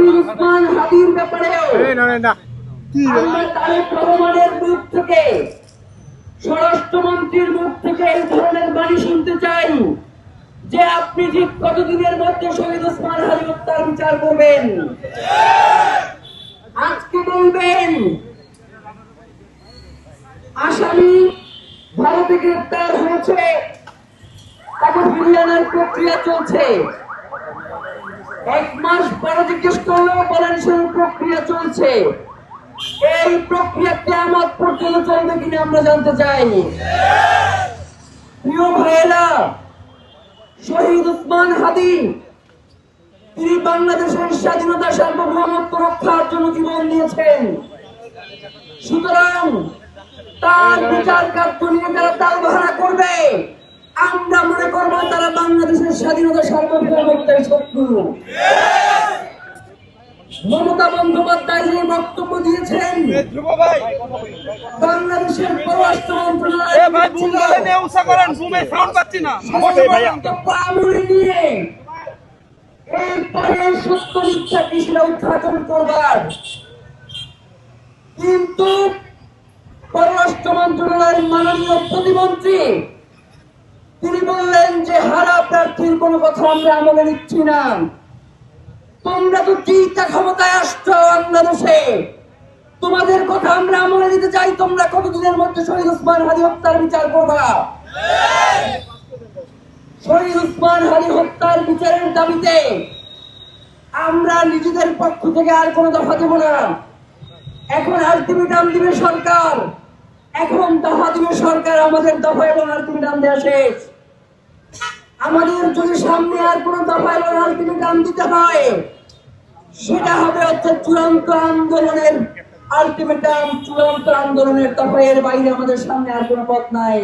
শহীদ ওসমান হাদির ব্যাপারেও আমরা তারেক রহমানের মুখ থেকে, স্বরাষ্ট্রমন্ত্রীর মুখ থেকে এই ধরনের বাণী শুনতে চাই যে আপনি ঠিক কতদিনের মধ্যে শহীদ ওসমান হাদি হত্যার বিচার করবেন। আজকে বলবেন আসামি ভারতে গ্রেপ্তার হয়েছে, তাকে ফিরিয়ে আনার প্রক্রিয়া চলছে। 1 মাস পরে জিজ্ঞেস করলেও বলেন সেই প্রক্রিয়া চলছে। এই প্রক্রিয়া কিয়ামত পর্যন্ত চলবে কিনা আমরা জানতে চাই। প্রিয় ভাইয়েরা, শহীদ ওসমান হাদি তিনি বাংলাদেশের স্বাধীনতা সার্বভৌমত্ব রক্ষার জন্য জীবন দিয়েছেন। সুতরাং তার বিচার কার্য নিয়ে যারা তালবাহানা করবে, আমরা মনে করব তারা বাংলাদেশের স্বাধীনতা সার্বভৌমত্বের শত্রু। মমতা বন্দ্যোপাধ্যায় যে বক্তব্য দিয়েছেন, বাংলাদেশের পররাষ্ট্র মন্ত্রণালয় নিয়ে এরপরে সত্য মিথ্যা কি সেটা উদ্ঘাটন করবার, কিন্তু পররাষ্ট্র মন্ত্রণালয়ের মাননীয় প্রতিমন্ত্রী তিনি বললেন যে হারা প্রার্থীর কোনো কথা আমরা আমলে নিচ্ছি না। তোমরা তো চিন্তা ক্ষমতায় আসছো বাংলাদেশে, তোমাদের কথা আমরা আমলে নিতে চাই। তোমরা কতদিনের মধ্যে শহীদ ওসমান হাদি হত্যার বিচার করবা? শহীদ ওসমান হাদি হত্যার বিচারের দাবিতে আমরা নিজেদের পক্ষ থেকে আর কোনো দফা দেব না। এখন আলটিমেটাম দিবে সরকার, এখন দফা দিবে সরকার। আমাদের দফা এবং আলটিমেটাম দেওয়া শেষ। আমাদের যদি সামনে আর কোনো দফা এবং আলটিমেটাম দিতে হয়, সেটা হবে হচ্ছে চূড়ান্ত আন্দোলনের আলটিমেটাম, চূড়ান্ত আন্দোলনের দফা। এর বাইরে আমাদের সামনে আর কোনো পথ নাই।